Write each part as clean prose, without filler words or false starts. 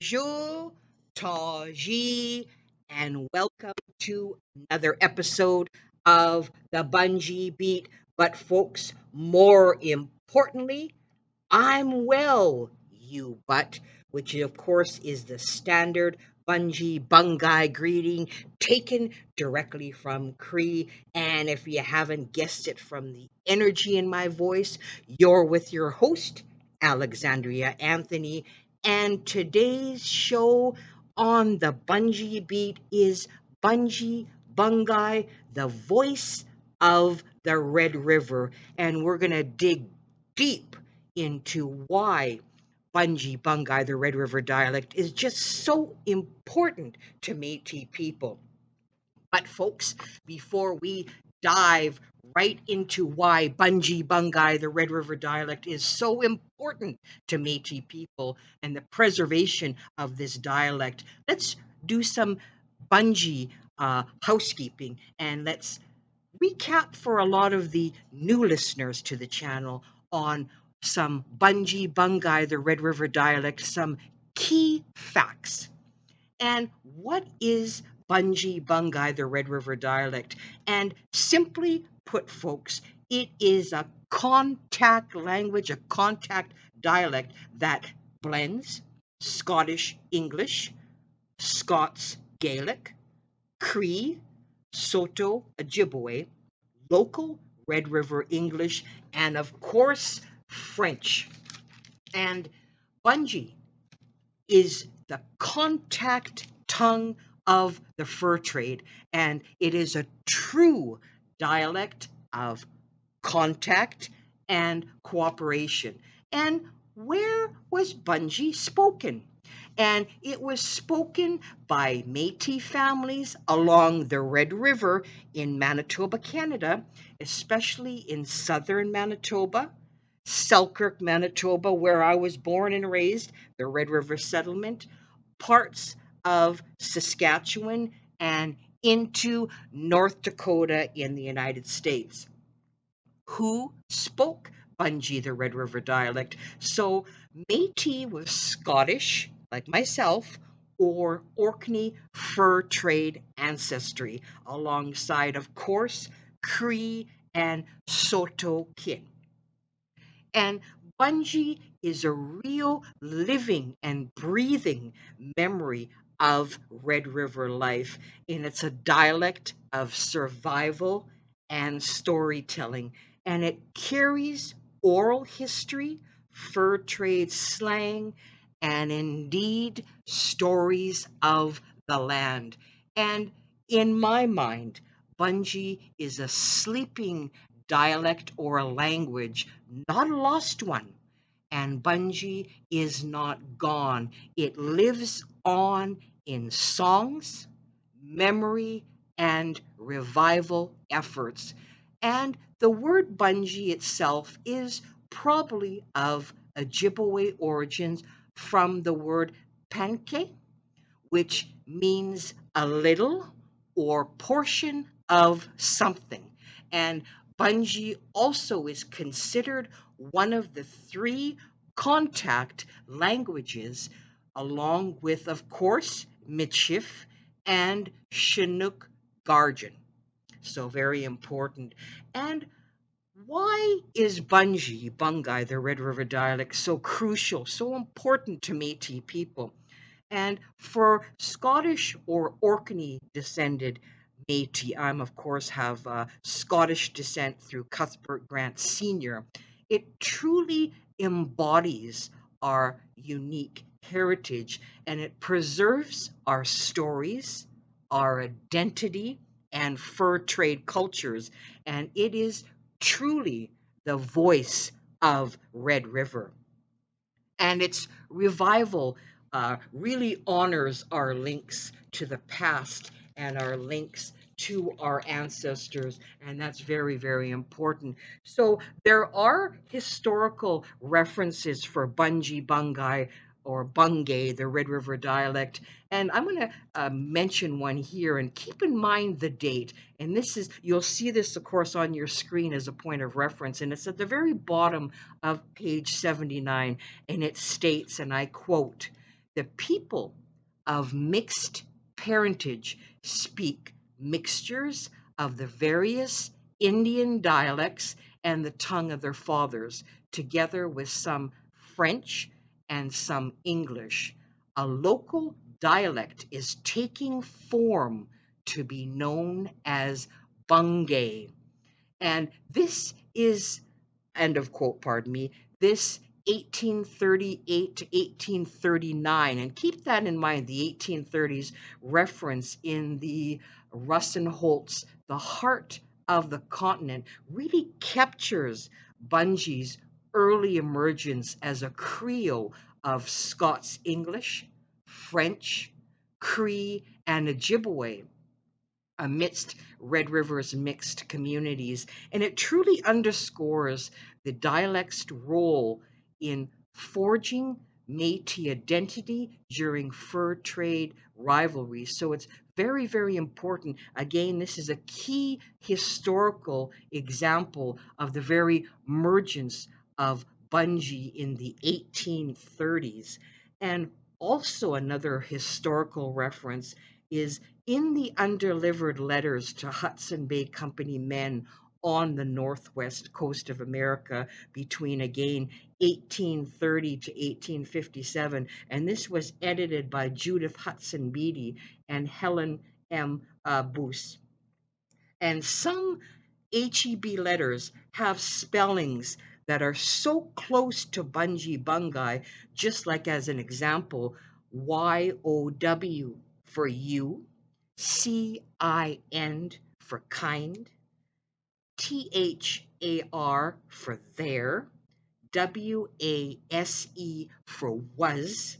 Bonjour, Taji, and welcome to another episode of the Bungi Beat. But, folks, more importantly, I'm well, you butt, which of course is the standard Bungi greeting taken directly from Cree. And if you haven't guessed it from the energy in my voice, you're with your host, Alexandria Anthony. And today's show on the Bungi Beat is Bungi, the voice of the Red River. And we're going to dig deep into why Bungi, the Red River dialect, is just so important to Métis people. But folks, before we dive right into why Bungi, the Red River dialect, is so important to Métis people and the preservation of this dialect, let's do some Bungi housekeeping, and let's recap for a lot of the new listeners to the channel on some Bungi, the Red River dialect, some key facts. And what is Bungi, the Red River dialect? And simply put, folks, it is a contact language, a contact dialect that blends Scottish English, Scots Gaelic, Cree, Soto, Ojibwe, local Red River English, and of course, French. And Bungi is the contact tongue of the fur trade, and it is a true dialect of contact and cooperation. And where was Bungi spoken? And it was spoken by Métis families along the Red River in Manitoba, Canada, especially in southern Manitoba, Selkirk, Manitoba, where I was born and raised, the Red River settlement, parts of Saskatchewan, and into North Dakota in the United States. Who spoke Bungi, the Red River dialect? So Métis was Scottish, like myself, or Orkney fur trade ancestry, alongside, of course, Cree and Soto kin. And Bungi is a real living and breathing memory of Red River life, and it's a dialect of survival and storytelling, and it carries oral history, fur trade slang, and indeed stories of the land. And in my mind, Bungi is a sleeping dialect or a language, not a lost one. And Bungi is not gone. It lives on in songs, memory, and revival efforts. And the word Bungi itself is probably of Ojibwe origins from the word panke, which means a little or portion of something. And Bungi also is considered one of the three contact languages, along with, of course, Michif and Chinook Garjan. So very important. And why is Bungi, the Red River dialect, so crucial, so important to Métis people? And for Scottish or Orkney descended Métis, I'm of course have Scottish descent through Cuthbert Grant Sr. It truly embodies our unique heritage, and it preserves our stories, our identity, and fur trade cultures. And it is truly the voice of Red River. And its revival really honors our links to the past and our links to our ancestors, and that's very, very important. So there are historical references for Bungi or Bungay, the Red River dialect, and I'm going to mention one here, and keep in mind the date. And this is, you'll see this, of course, on your screen as a point of reference, and it's at the very bottom of page 79, and it states, and I quote, The people of mixed parentage speak mixtures of the various Indian dialects and the tongue of their fathers, together with some French and some English. A local dialect is taking form to be known as Bungi. And this is, end of quote, pardon me, this 1838 to 1839. And keep that in mind, the 1830s reference in the Russenholtz, The Heart of the Continent, really captures Bungi's early emergence as a Creole of Scots English, French, Cree, and Ojibwe amidst Red River's mixed communities, and it truly underscores the dialect's role in forging Métis identity during fur trade rivalries. So it's very, very important. Again, this is a key historical example of the very emergence of Bungi in the 1830s. And also another historical reference is in the undelivered letters to Hudson Bay Company men on the northwest coast of America between, again, 1830 to 1857. And this was edited by Judith Hudson Beatty and Helen M. Boos. And some HEB letters have spellings that are so close to bungi, just like as an example, YOW for you, CIN for kind, THAR for there, WASE for was,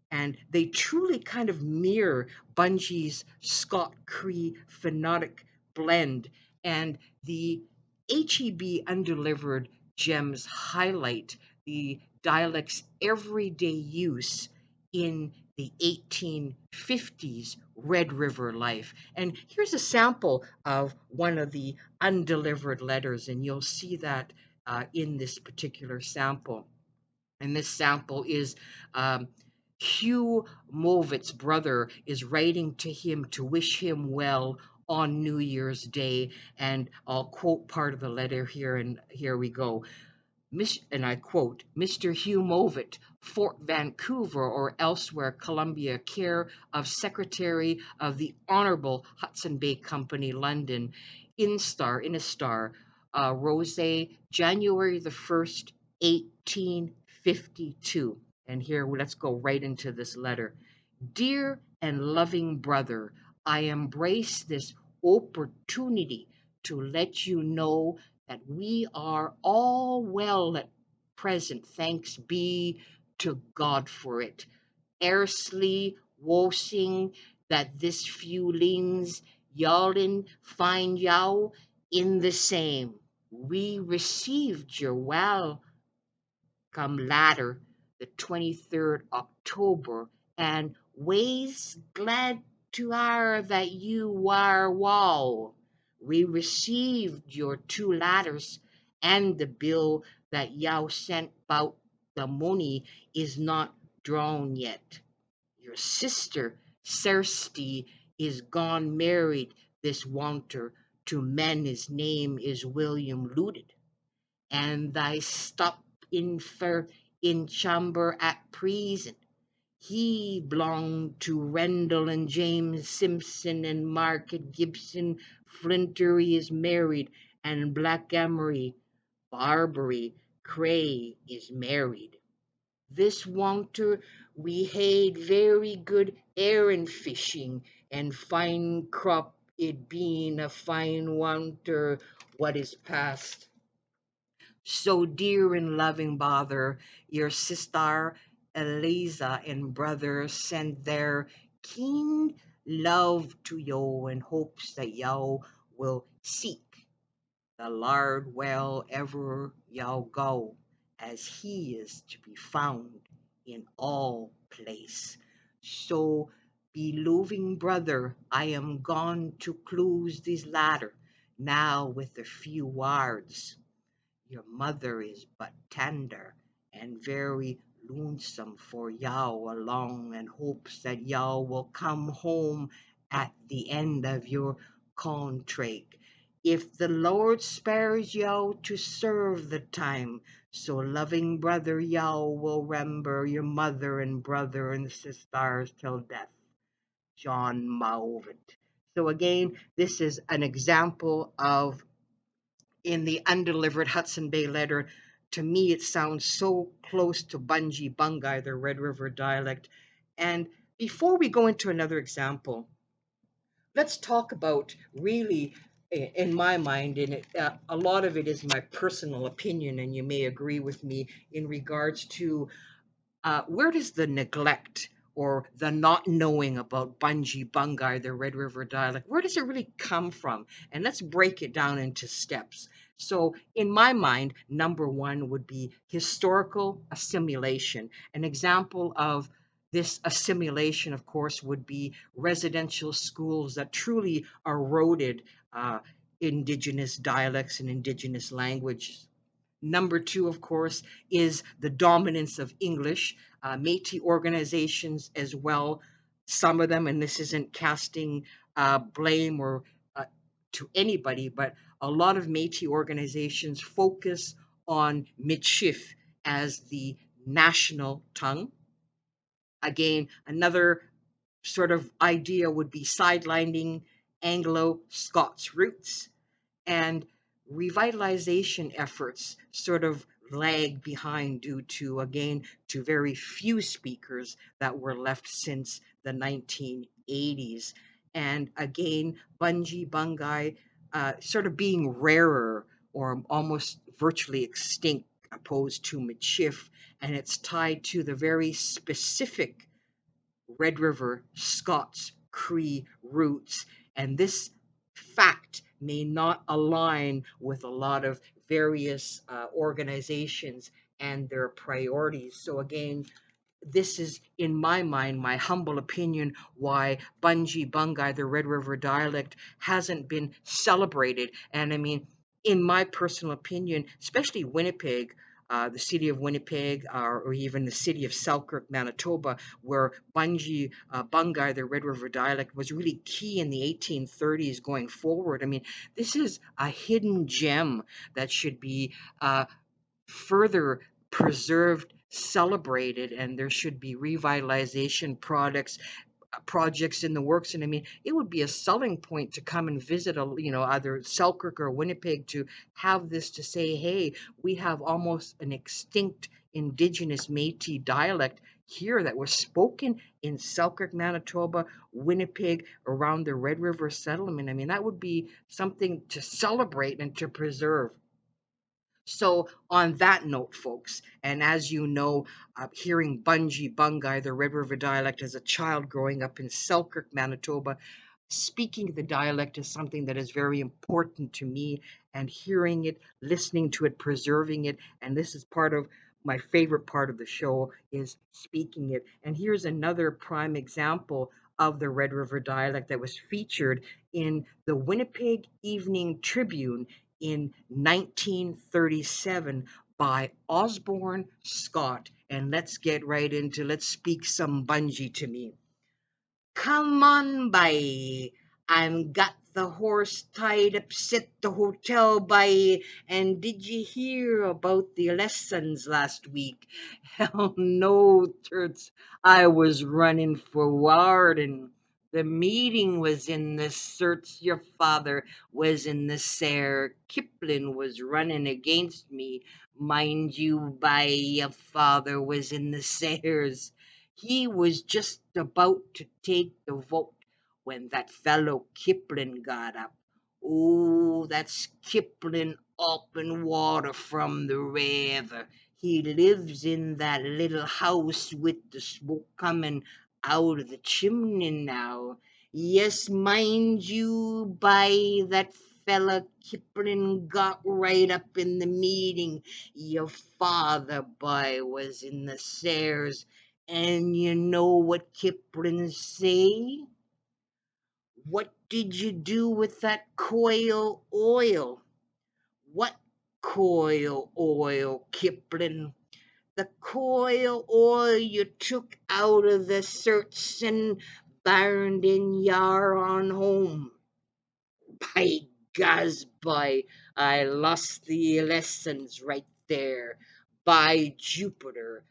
and they truly kind of mirror Bungi's Scott Cree phonetic blend. And the HEB undelivered gems highlight the dialect's everyday use in the 1850s Red River life. And here's a sample of one of the undelivered letters, and you'll see that in this particular sample. And this sample is Hugh Movitt's brother is writing to him to wish him well on New Year's Day. And I'll quote part of the letter here, and here we go. And I quote, Mr. Hugh Movitt, Fort Vancouver or elsewhere, Columbia, care of Secretary of the Honorable Hudson Bay Company, London, in a star, Rose, January the 1st, 1852. And here, let's go right into this letter. Dear and loving brother, I embrace this opportunity to let you know that we are all well at present, thanks be to God for it. Ersely wosing that this few lings y'allin find yow in the same. We received your welcome latter the 23rd October, and ways glad to our that you war wall. We received your two ladders, and the bill that yow sent bout the money is not drawn yet. Your sister, Cersty, is gone married this winter to men his name is William Looted, and thy stop in chamber at prison. He belonged to Rendell and James Simpson and Market Gibson. Flintery is married, and Black Emery, Barbary Cray is married. This winter we had very good herring fishing, and fine crop, it being a fine winter what is past. So dear and loving bother, your sister Eliza and brother send their keen love to you in hopes that you will seek the Lord well ever you go, as he is to be found in all place. So, beloving brother, I am gone to close this ladder now with a few words. Your mother is but tender and very lonesome for Yao along and hopes that Yao will come home at the end of your contract. If the Lord spares Yao to serve the time, so loving brother Yao will remember your mother and brother and sisters till death. John Maovet. So again, this is an example of in the undelivered Hudson Bay letter. To me, it sounds so close to Bungi Bungi, the Red River dialect. And before we go into another example, let's talk about really, in my mind, and a lot of it is my personal opinion, and you may agree with me in regards to where does the neglect or the not knowing about Bungi Bungi, the Red River dialect, where does it really come from? And let's break it down into steps. So, in my mind, number one would be historical assimilation. An example of this assimilation, of course, would be residential schools that truly eroded Indigenous dialects and Indigenous languages. Number two, of course, is the dominance of English, Métis organizations as well. Some of them, and this isn't casting blame or uh, to anybody, but a lot of Métis organizations focus on Michif as the national tongue. Again, another sort of idea would be sidelining Anglo-Scots roots, and revitalization efforts sort of lag behind due to, again, to very few speakers that were left since the 1980s. And again, Bungi Bungi sort of being rarer or almost virtually extinct opposed to Michif, and it's tied to the very specific Red River Scots Cree roots. And this fact may not align with a lot of various organizations and their priorities. So, again, this is, in my mind, my humble opinion, why Bungi Bungi, the Red River dialect, hasn't been celebrated. And I mean, in my personal opinion, especially Winnipeg, the city of Winnipeg, or even the city of Selkirk, Manitoba, where Bungi Bungi, the Red River dialect, was really key in the 1830s going forward. I mean, this is a hidden gem that should be further preserved, celebrated, and there should be revitalization projects in the works. And I mean, it would be a selling point to come and visit either Selkirk or Winnipeg to have this to say, hey, we have almost an extinct Indigenous Métis dialect here that was spoken in Selkirk, Manitoba, Winnipeg, around the Red River settlement. I mean, that would be something to celebrate and to preserve. So, on that note, folks, and as you know, hearing Bungi Bungi, the Red River dialect, as a child growing up in Selkirk, Manitoba, speaking the dialect is something that is very important to me, and hearing it, listening to it, preserving it, and this is part of my favorite part of the show is speaking it. And here's another prime example of the Red River dialect that was featured in the Winnipeg Evening Tribune in 1937 by Osborne Scott. And let's speak some Bungi to me. Come on by. I'm got the horse tied up at the hotel by. And did you hear about the lessons last week? Hell no, Turts. I was running for warden. The meeting was in the certs. Your father was in the Sayre. Kipling was running against me. Mind you, by your father was in the Sayres. He was just about to take the vote when that fellow Kipling got up. Oh, that's Kipling up in water from the river. He lives in that little house with the smoke coming out of the chimney now. Yes, mind you, by that fella Kipling got right up in the meeting. Your father, boy, was in the Sayres. And you know what Kipling say? What did you do with that coil oil? What coil oil, Kipling? the coil oil you took out of the certs and burned in yar on home. By guz, boy, I lost the lessons right there. By Jupiter,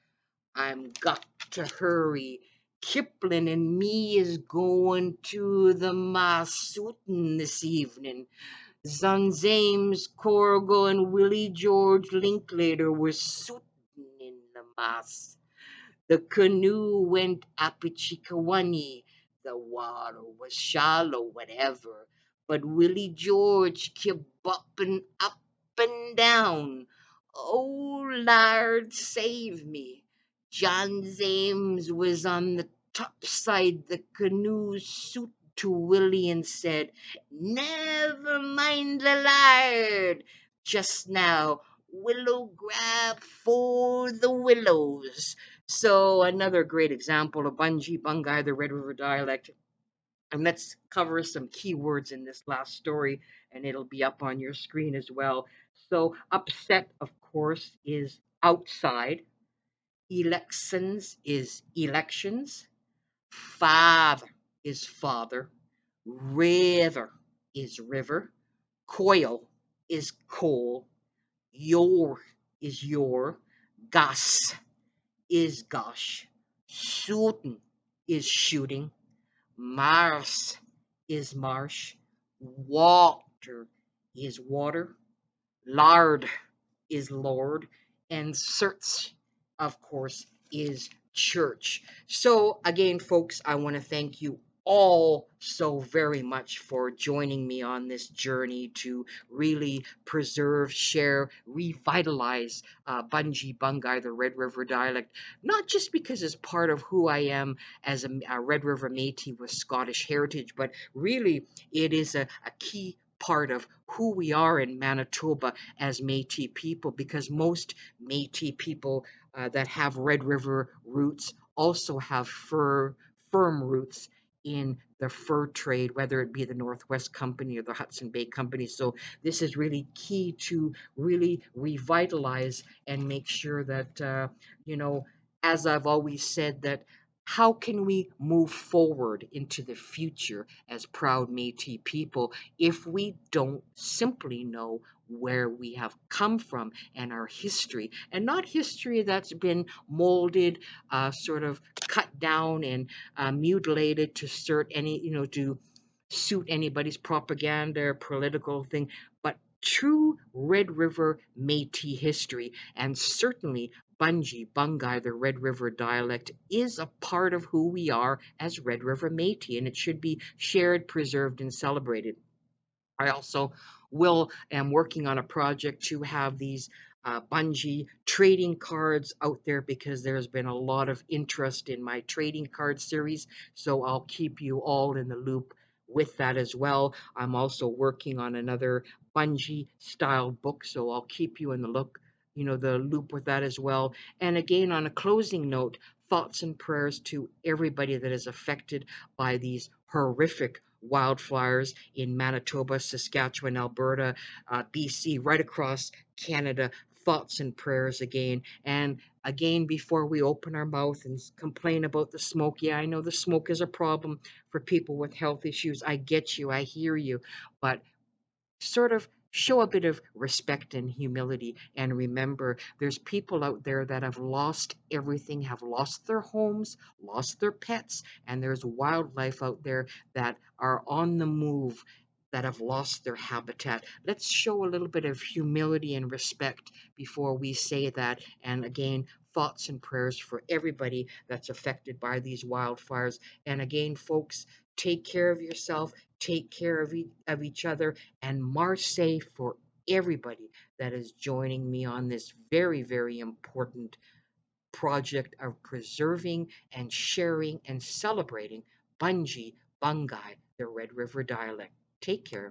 I'm got to hurry. Kipling and me is going to the Marssii this evening. James Corrigal and Willie George Linklater were sootin' in the Mass. The canoe went Appichikawani. The water was shallow, whatever, but Willie George kept bopping up and down. Oh, Lord, save me. John James was on the top side the canoe suit to Willie and said, "Never mind the lard. Just now, willow grab for the willows." So another great example of Bungi, the Red River Dialect. And let's cover some keywords in this last story, and it'll be up on your screen as well. So upset, of course, is outside. Elections is elections. Father is father. River is river. Coil is coal. Your is your. Gas is gosh. Shooting is shooting. Mars is marsh. Water is water. Lard is Lord, and certs, of course, is church. So, again, folks, I want to thank you all so very much for joining me on this journey to really preserve, share, revitalize Bungi, the Red River dialect, not just because it's part of who I am as a Red River Métis with Scottish heritage, but really it is a key part of who we are in Manitoba as Métis people, because most Métis people that have Red River roots also have firm roots in the fur trade, whether it be the Northwest Company or the Hudson Bay Company. So this is really key to really revitalize and make sure that, as I've always said, that how can we move forward into the future as proud Métis people if we don't simply know where we have come from and our history, and not history that's been molded, sort of cut down and mutilated to to suit anybody's propaganda or political thing, but true Red River Métis history, and certainly Bungi, the Red River dialect, is a part of who we are as Red River Métis, and it should be shared, preserved, and celebrated. I also am working on a project to have these Bungi trading cards out there, because there's been a lot of interest in my trading card series. So I'll keep you all in the loop with that as well. I'm also working on another Bungi style book, so I'll keep you in the loop with that as well. And again, on a closing note, thoughts and prayers to everybody that is affected by these horrific wildfires in Manitoba, Saskatchewan, Alberta, BC, right across Canada. Thoughts and prayers again. And again, before we open our mouth and complain about the smoke, yeah, I know the smoke is a problem for people with health issues. I get you, I hear you, but sort of show a bit of respect and humility, and remember there's people out there that have lost everything, have lost their homes, lost their pets, and there's wildlife out there that are on the move, that have lost their habitat. Let's show a little bit of humility and respect before we say that. And again, thoughts and prayers for everybody that's affected by these wildfires. And again, folks, take care of yourself, take care of each other, and Marssii for everybody that is joining me on this very, very important project of preserving and sharing and celebrating Bungi, the Red River dialect. Take care.